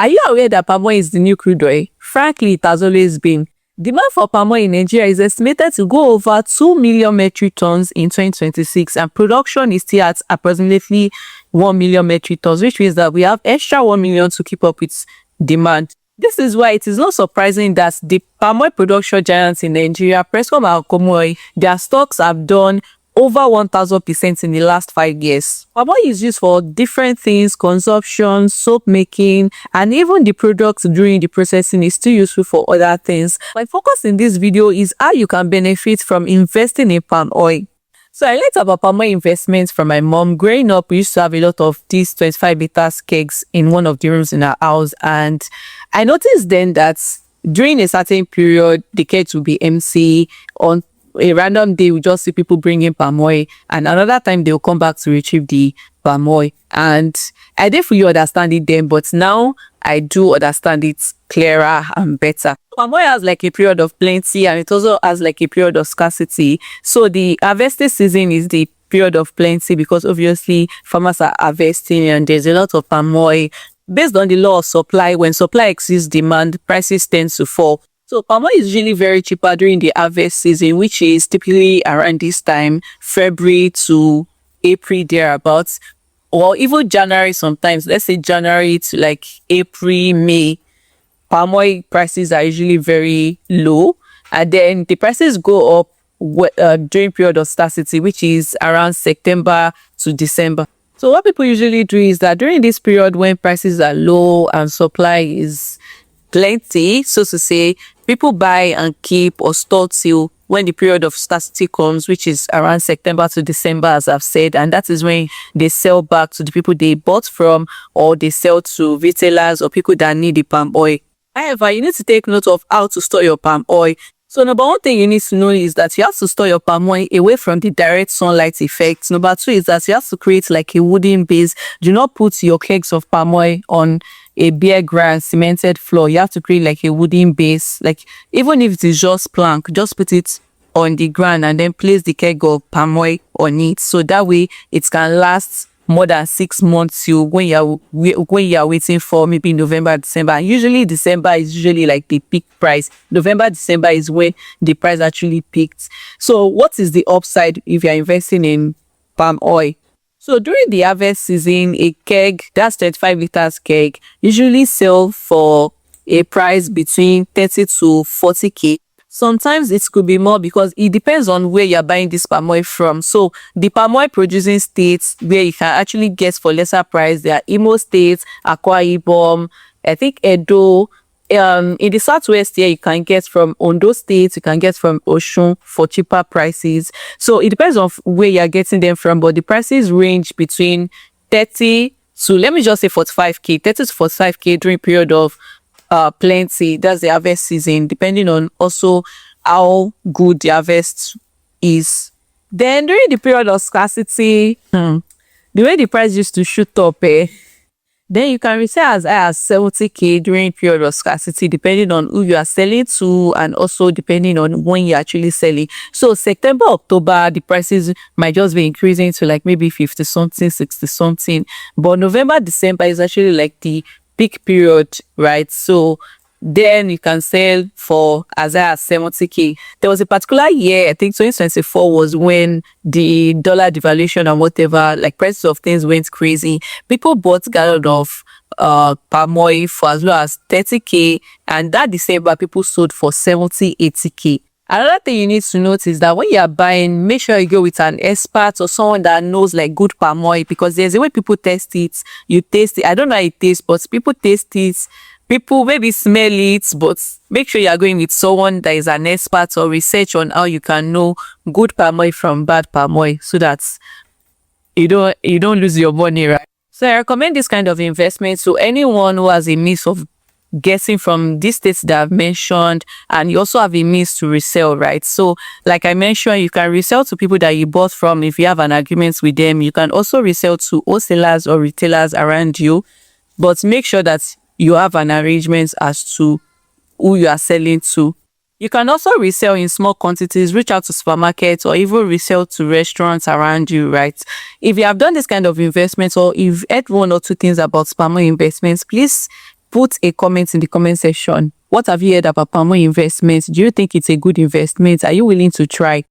Are you aware that palm oil is the new crude oil? Frankly, it has always been. Demand for palm oil in Nigeria is estimated to go over 2 million metric tons in 2026, and production is still at approximately 1 million metric tons, which means that we have extra 1 million to keep up with demand. This is why it is not surprising that the palm oil production giants in Nigeria, Prescom and Comoy, their stocks have done over 1000% in the last 5 years. Palm oil is used for different things: consumption, soap making, and even the products during the processing is still useful for other things. My focus in this video is how you can benefit from investing in palm oil. So I learned about palm oil investments from my mom. Growing up, we used to have a lot of these 25-liter kegs in one of the rooms in our house, and I noticed then that during a certain period, the kegs will be empty. On a random day, we just see people bringing palm oil, and another time they'll come back to retrieve the palm oil. And I didn't fully understand it then, but now I do understand it clearer and better. Palm oil has like a period of plenty, and it also has like a period of scarcity. So the harvesting season is the period of plenty because obviously farmers are harvesting and there's a lot of palm oil. Based on the law of supply, when supply exceeds demand, prices tend to fall. So palm oil is usually very cheaper during the harvest season, which is typically around this time, February to April thereabouts, or even January sometimes. Let's say January to like April, May. Palm oil prices are usually very low, and then the prices go up during period of scarcity, which is around September to December. So what people usually do is that during this period when prices are low and supply is plenty, so to say, people buy and keep or store till when the period of scarcity comes, which is around September to December, as I've said, and that is when they sell back to the people they bought from, or they sell to retailers or people that need the palm oil. However, you need to take note of how to store your palm oil. So number one thing you need to know is that you have to store your palm oil away from the direct sunlight effect. Number two is that you have to create like a wooden base. Do not put your kegs of palm oil on a bare ground cemented floor. You have to create like a wooden base. Like even if it is just plank, just put it on the ground and then place the keg of palm oil on it. So that way it can last more than 6 months till when you are waiting for maybe November, December. And usually December is usually like the peak price. November, December is when the price actually peaked. So what is the upside if you're investing in palm oil? So during the harvest season, a keg, that's 35 liters keg, usually sell for a price between 30 to 40k. Sometimes it could be more because it depends on where you're buying this palm oil from. So the palm oil producing states where you can actually get for lesser price, there are Imo State, Akwa Ibom, I think Edo. In the southwest here, you can get from Ondo State, you can get from Osun for cheaper prices. So it depends on where you're getting them from, but the prices range between 30 to, let me just say 45k, 30 to 45k during period of plenty. That's the harvest season, depending on also how good the harvest is. Then during the period of scarcity, the way the price used to shoot up, then you can resell as high as 70k during period of scarcity, depending on who you are selling to and also depending on when you're actually selling. So September, October, the prices might just be increasing to like maybe 50 something, 60 something. But November, December is actually like the peak period, right? So then you can sell for as high as 70k. There was a particular year, I think 2024 was when the dollar devaluation and whatever, like prices of things went crazy. People bought gallon of palm oil for as low as 30k, and that December people sold for 70, 80k. Another thing you need to note is that when you are buying, make sure you go with an expert or someone that knows like good palm oil, because there's a way people test it. You taste it. I don't know how it tastes, but people taste it. People maybe smell it, but make sure you are going with someone that is an expert or research on how you can know good palm oil from bad palm oil, so that you don't lose your money, right? So I recommend this kind of investment to anyone who has a means of getting from these states that I've mentioned, and you also have a means to resell, right? So like I mentioned, you can resell to people that you bought from if you have an agreement with them. You can also resell to wholesalers or retailers around you, but make sure that you have an arrangement as to who you are selling to. You can also resell in small quantities, reach out to supermarkets or even resell to restaurants around you, right? If you have done this kind of investment or you've heard one or two things about palm oil investments, please Put a comment in the comment section. What have you heard about palm oil investment? Do you think it's a good investment? Are you willing to try?